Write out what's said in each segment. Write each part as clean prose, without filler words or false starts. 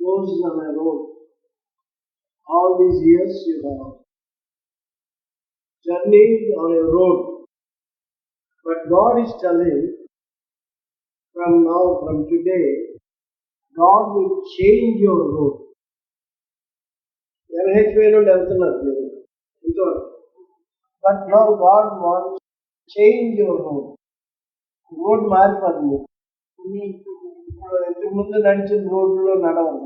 goes on a road. All these years you have journeyed on a road. But God is telling, from now, from today, God will change your road. But now God wants to change your road. Road మారిపోతుంది. ఇంతకు ముందు నడిచిన రోడ్లో నడవాలి.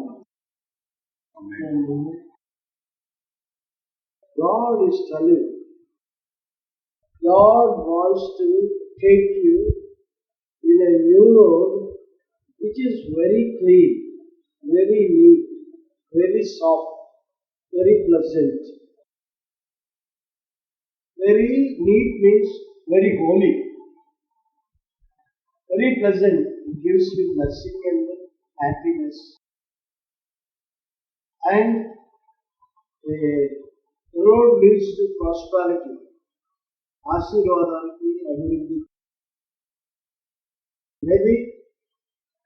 God is telling, God wants to take you in a new road which is very clean, very neat, very soft, very pleasant. Very neat means very holy. Very pleasant. It gives you blessing and happiness. And the road leads to prosperity. Ashirvadaniki, abhivruddhi. Maybe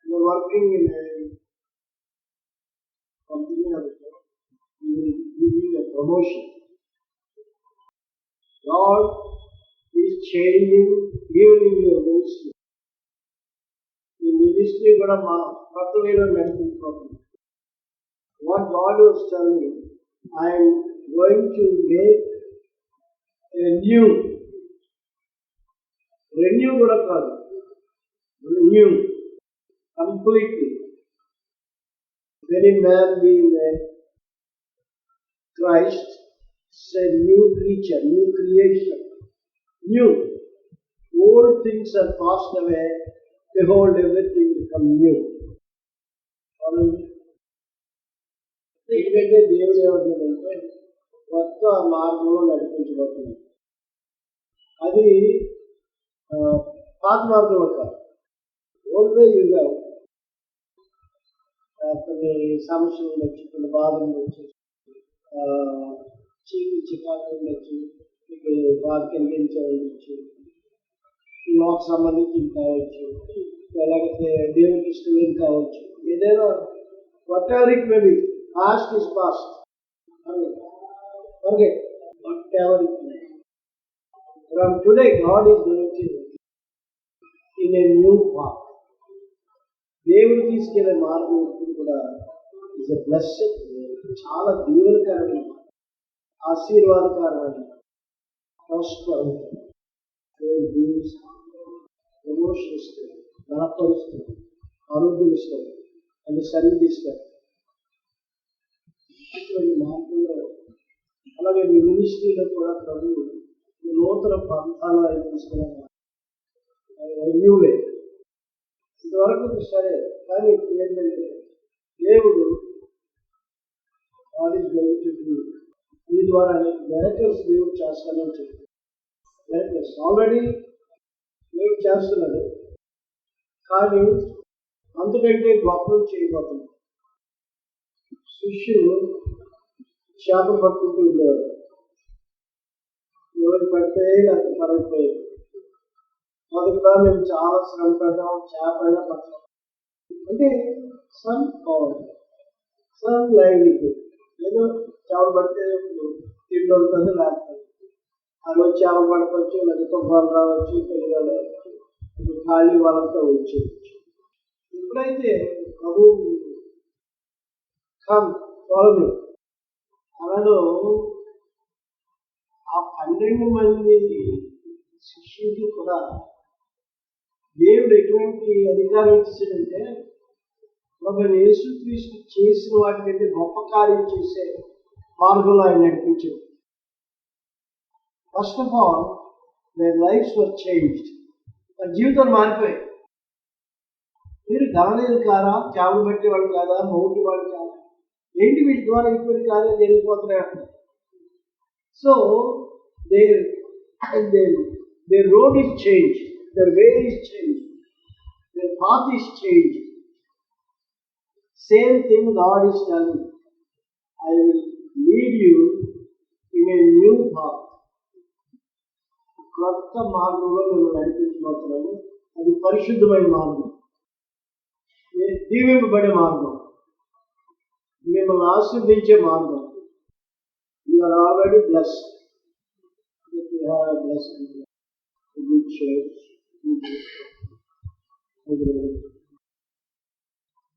you are working in a company or you will give you a promotion. God is changing even in your ministry. The ministry కూడా కొత్త వేలో నడిపించుకోవాలి. What God was telling, I am going to make a new. Renew కూడా కాదు. Renew. Completely. When a man be in Christ, it's a new creature, new creation. New. Old things are passed away. Behold, everything become new. ఎందుకంటే దేవుడు ఏమంటున్నాడంటే కొత్త మార్గంలో నడిపించబడుతుంది. అది పాత మార్గంలో కాదు. ఓల్డ్ వే యుగా కొన్ని సమస్యలు ఉండొచ్చు, కొన్ని బాధలు ఉండొచ్చు, చికాకు ఉండొచ్చు, మీకు బాధ కలిగించే ఉండొచ్చు, లోక సంబంధించి కావచ్చు, ఎలాగైతే దేవుడికి ఇష్టం కావచ్చు, ఏదైనా whatever it may be, past is past. Forget whatever it may be. From today, God is going to in a new path. దేవుడు తీసుకెళ్లే మార్గం కూడా ఇస్ ఎ బ్లెస్సింగ్. చాలా దీవెనకరమైన, ఆశీర్వాదకరమైన, ప్రాస్పర్ అవుతుంది. దేవుడు దీవిస్తాడు, ప్రమోషన్ ఇస్తాడు, బలపరుస్తాడు, ఆరోగ్యం ఇస్తాడు, అని సన్నిధిస్తాడు. మార్గంలో అలాగే మీ మినిస్ట్రీలో కూడా ప్రభు నూతన పంథాలు ఆయన తీసుకున్నాను. న్యూవే ఇంతవరకు సరే, కానీ ఏంటంటే దేవుడు God is going to do ఈ ద్వారా మిరకల్స్ దేవుడు చేస్తానని చెప్తాడు. మిరకల్స్ ఆల్రెడీ దేవుడు చేస్తున్నాడు, కానీ అంతకంటే గొప్పలు చేయబోతున్నాడు. శిష్యులు చేపలు పట్టుకుంటూ ఉండేవారు. ఎవరు పడితే నాకు పడకపోయేది. మొదటిగా మేము చాలా శ్రమ పడ్డాం, చేపైనా పట్టాం. అంటే సమ్ పవర్, సమ్ లైవ్లీహుడ్. ఏదో చేపలు పడితే తిండి ఉంటుంది, లేకపోతే ఆ రోజు చేపలు పడవచ్చు, లేకపోతే తుఫాలు రావచ్చు, పెరుగాలు రావచ్చు, ఖాళీ వాళ్ళతో వచ్చేయచ్చు. ఎప్పుడైతే ప్రభు ఫాలో అలాలో ఆ 12 మంది శిష్యుడికి కూడా దేవుడు ఎటువంటి అధికారం ఇచ్చాడంటే, ఒక యేసుక్రీస్తు చేసిన వాటికంటే గొప్ప కార్యం చేసే మార్గంలో ఆయన నడిపించాడు. First of all there lifes were changed. వారి జీవితాలు మారిపోయాయి. మీరు గమలేదు కాదా, చేపలు పట్టేవాడు కాదా, మౌటి వాడు కాదా, ఏంటి వీటి ద్వారా ఇటువంటి కార్యాలు జరిగిపోతున్నాయి. So their road is changed, their way is changed, their path is changed. Same thing God is telling, I will lead you in a new path. కొత్త మార్గంలో మేము నడిపించబోతున్నాము. అది పరిశుద్ధమైన మార్గం, దీవింపబడే మార్గం. మిమ్మల్ని ఆశీర్వదించే మార్గం. You are already blessed. If you have a blessing, a good church,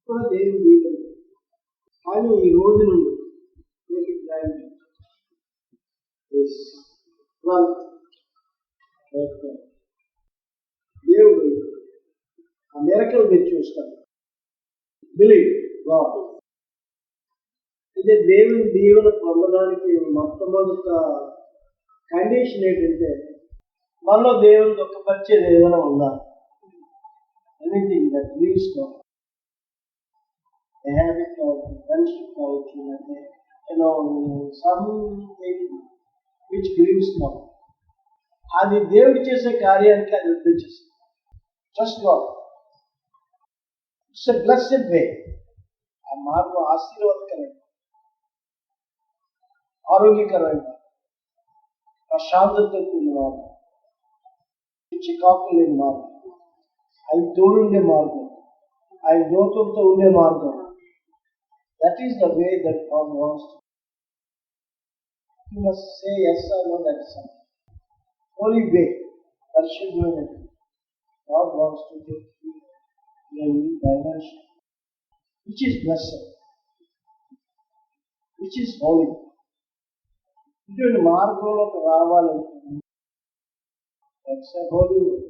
కూడా దేవుని దీవెన. కానీ ఈ రోజు నుండి దేవుడు ఆ మిరకల్ మీరు చూస్తారు. Believe God. అయితే దేవుని దీవెన పొందడానికి మొట్టమొదట కండిషన్ ఏంటంటే మనలో దేవుని దుఃఖపరిచేది ఏదైనా ఉందా? Anything that Greaves God. A habit of friendship కావచ్చు, అంటే something which grieves God. అది దేవుడు చేసే కార్యానికి అది ఉద్దేశిస్తుంది. Trust God. It's a blessed way. ఆ మార్గం ఆశీర్వాదకరంగా, ఆరోగ్యకరంగా, ప్రశాంతతతో కూడిన మార్గం, చికాకు లేని మార్గం, ఆయన తోడుండే మార్గం, ఆయన దూతంతో ఉండే మార్గం. That is the way that God wants to. You must say yes or no, that is all. Holy way, పరిశుద్ధమైనది. God wants to take you in a new dimension, which is blessed, which is holy. ఇటువంటి మార్గంలోకి రావాలంటే that's a holy way.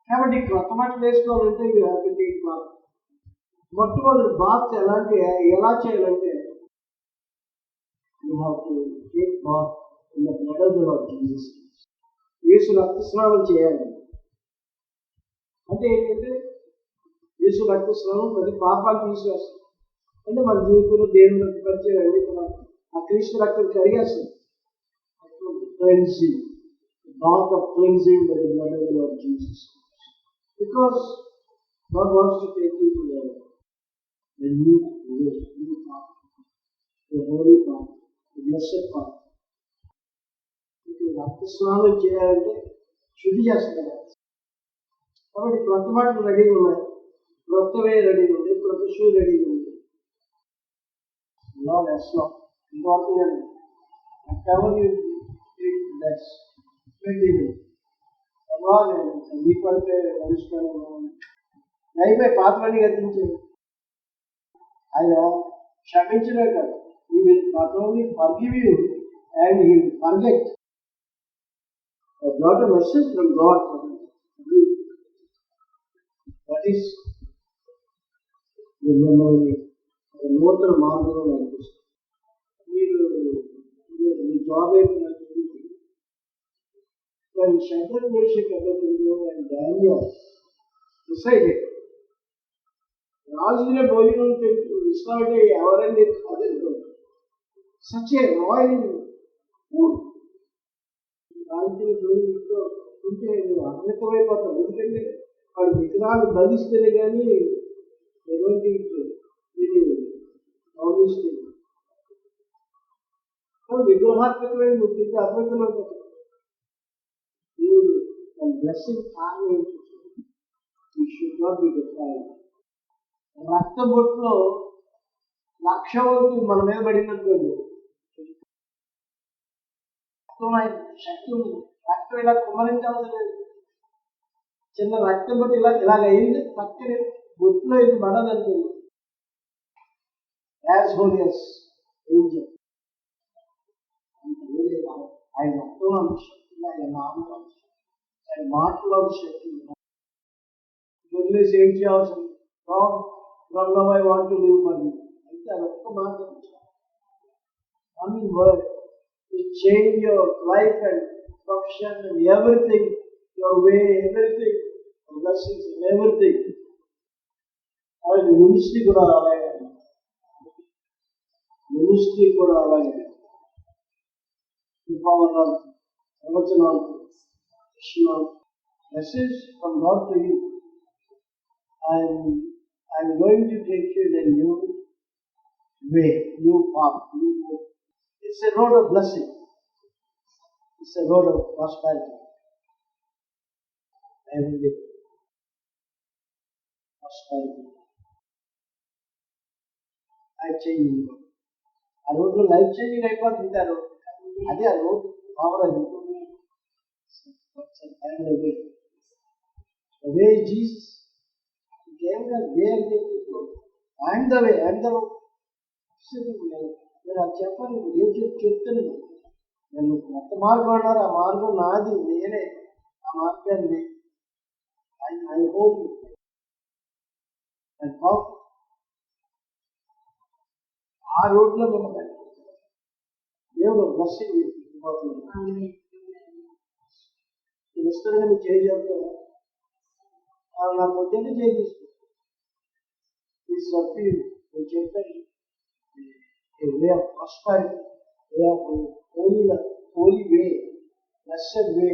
కాబట్టి క్రొత్త బట్టలు వేసుకోవాలంటే you have to take bath. మొట్టమొదటి bath ఎలా చేయాలంటే you have to take bath in the blood of the Lord Jesus. యేసు రక్తస్నానం చేయాలి. అంటే ఏంటంటే యేసు రక్తస్నానం ప్రతి పాపాలు తీసివేస్తుంది. అంటే మన జీవితంలో దేవుని పరిచయం అన్ని కూడా ఆ క్రీస్తు రక్తం కడిగేస్తుంది. Cleansing, bath of cleansing by the blood of the Lord Jesus. Because God wants to take you to the new path, the holy path, the blessed path. రక్తస్నానం చేయాలంటే శుద్ధి చేస్తారు. కాబట్టి క్రొత్త బట్టలు రెడీగా ఉన్నాయి, క్రొత్తవే రెడీగా ఉంది, క్రొత్త షూ రెడీగా ఉంది. ఇంపార్టెంట్ కవర్ మీకంటే మనుషులను నైపై పాత్రని గతించాడు. ఆయన క్షమించలే కాదు, he will not only forgive you and he will forget. That's not a message from God. That is మిమ్మల్ని నూతన మార్గంలో నడిపిస్తుంది. మీరు మీ జాబ్ ఏంటంటే Shadrach, Meshach, Abednego and Daniel decided రాజుల భోజనం ఇస్తామంటే ఎవరండి కాదండి. సచ్ ఏ రాయల్ ఫుడ్ రాజుల భోజనంలో తింటే అద్భుతమైపోతాం. ఎందుకంటే వాడు విగ్రహాలు బంధిస్తేనే కానీ విగ్రహాత్మకమైన నువ్వు తింటే అద్భుతమైపోతాం. దేవుడు బ్లెస్సింగ్ కారణం you should not be defined. రక్తబొట్టులో లక్షవంతు మన మీద పడిందనుకోండి, శక్తి ఉంది. రక్తం ఇలా కుమరించాల్సిన లేదు. చిన్న రక్తం బట్టి ఇలాగ అయింది, పక్కనే బొట్టులో ఇది పడదనుకోండి. As holy as angel. ఆయన రక్తంలో అంత శక్తి, ఆయన నామంలో అంత శక్తి, ఆయన మాటలో అంత శక్తి. వదిలేసి ఏం చేయాల్సింది? From now I want to live for you. అయితే అది ఒక్క మాట word will change your life and profession and everything, your way, everything, blessings and everything. అలాగే మినిస్ట్రీ కూడా అలాగే, మినిస్ట్రీ కూడా అలాగే. విభావనాలు, ప్రవచనాలు, దర్శనాలు, message from God to you. I'm going to take you in a new way, new path, new road. It's a road of blessing. It's a road of prosperity. Every prosperity. Life changing. ఆ రోడ్లో life changing అయిపోతుంది. ఆ road అదే ఆ road power అది. అవే Jesus ఇంకేం కాదు. వే అంటే and the way and the road. నేను అది చెప్పాను. ఏం చెప్తాను నేను. ఎంత మార్గం అన్నారు, ఆ మార్గం నాది, నేనే ఆ మార్గాన్ని. I hold you and talk. ఆ రోడ్లో మిమ్మల్ని దేవుడు బ్లెస్సింగ్ ఇవ్వబోతున్నాడు. నేను ఇస్తానని మీకు చేయగలుగుతాను. నా పొద్దున్నే చేయించుకో. ఈ సభ్యు నేను చెప్పాను. Way of prosperity, way of holy way, blessed way.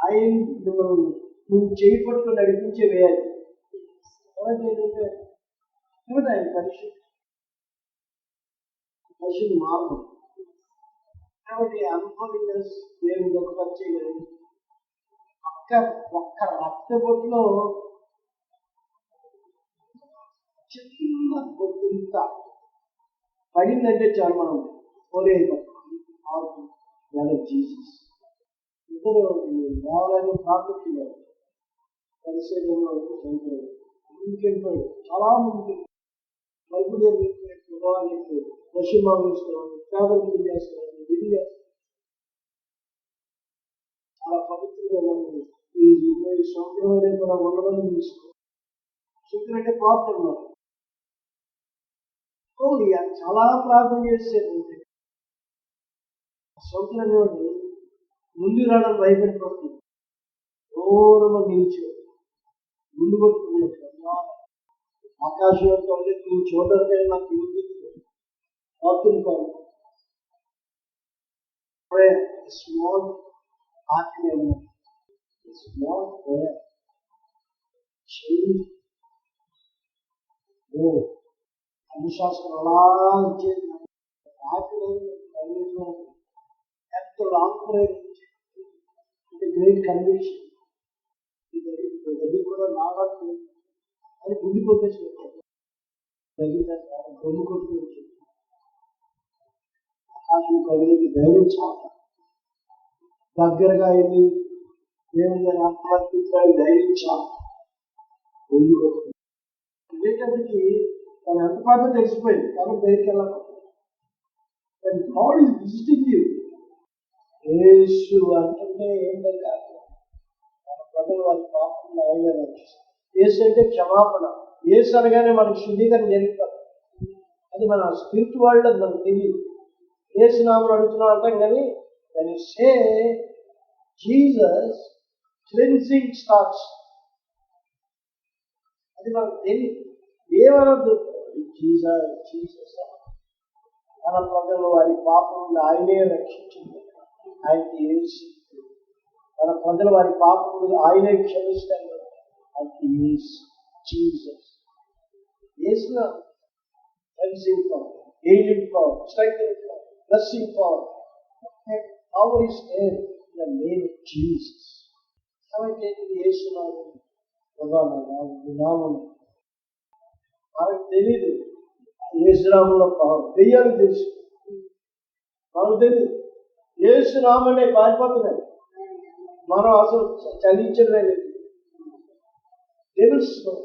ఆయన నువ్వు చేయి పట్టుకుని నడిపించే వేయాలి. ఏంటంటే ఆయన పరిశుద్ధ మార్గం. కాబట్టి అన్హోలీనెస్ దేవుని దుఃఖపరిచేయలేదు. ఒక్క రక్త బొట్టులో చిన్న బొట్టింత పడిందంటే చాలు మనం పోలేదు. జీసస్ ఇద్దరు దేవాలయంలో ప్రార్థించారు. పరిశీలనలో ముందుకెళ్ళిపోయాడు. చాలా ముందుకు బైబుల్ ప్రభావానికి దశమాలు వేసుకోవాలి, ప్రార్థన చేస్తున్నాడు, విధి చేస్తున్నాడు. చాలా పవిత్రంగా ఉంది. ఈ సముద్రం కూడా ఉండమని తీసుకో. సముద్రం అంటే పాత్ర ఉన్నారు. చాలా ప్రార్థన చేసేది. సముద్రంలో ముందు రావడం భయపడిపోతుంది. దూరంలో నిలిచి ముందు కొట్టుకున్నట్టు ఆకాశంలో నువ్వు చూడడానికి నాకు ముందు అవుతుంది. స్మాల్ ఆత్మీయ స్మాల్ అనుశాసనం అలా ఇచ్చేది. ఎంత లాంగ్ ప్రేయర్ అంటే గ్రేట్ కన్విక్షన్. దగ్గర కూడా రావాలి అని గుండి కొట్టేసి గొమ్ము కొట్టుకోవచ్చు. ఆకాశం కవికి ధైర్యం చాలా దగ్గరగా వెళ్ళి దేవుని ఆత్మహత్య ధైర్యం చాలా వెళ్ళేటప్పటికి తన ఎంత పాట తెలిసిపోయింది. కాబట్టి దగ్గరికి వెళ్ళకపోతే గాడ్ ఈజ్ విజిటింగ్ యూ. యేసు అంటే ఏంటంటే మన ప్రజలు వారి పాపంలో ఆయన రక్షిస్తారు. యేసు అంటే క్షమాపణ. యేసు అనగానే మనకు శుద్ధీకరణ జరుగుతుంది. అది మన స్పిరిట్ వరల్డ్, అది మనకు తెలియదు. యేసు నామం అడుగుతున్నాం అంటాం కానీ దాని సే జీసస్ క్లెన్సింగ్ స్టార్ట్స్. అది మనకు తెలియదు. ఏమనద్దు. జీసస్ జీసస్ మన ప్రజలు వారి పాపంలో ఆయనే రక్షించింది. ఆయనకి యేసు మన ప్రజలు వారి పాపంలో ఆయనే క్షమిస్తాడు. ఆయనకి యేసు జీసస్. యేసులో cleansing power, healing power, strengthening power, blessing power. Power is there in the name of Jesus. కాబట్టి యేసు నామం మనకు తెలియదు. యేసు నామంలో పవర్ దెయ్యాలు తెలుసు, మనకు తెలియదు. యేసు నామనే పారిపోతున్నాయి. మనం అసలు చలించడమే లేదు. Devils know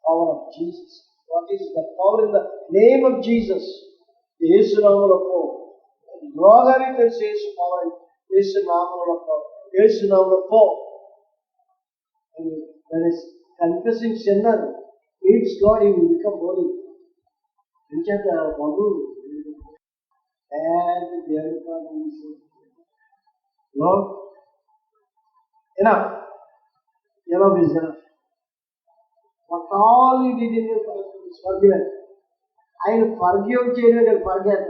power of Jesus. What is the power in the name of Jesus? యేసు నామములో పవర్. రోగానికి తెలుసు యేసు పవర్. యేసు నామములో పవర్. యేసు నామములో power. When is confessing sinner needs God, he will become holy. ఇంకేత బాబు Lord, enough is enough. What all he did in your life is forgiven. ఆయన forgive చేయలేదు. Forget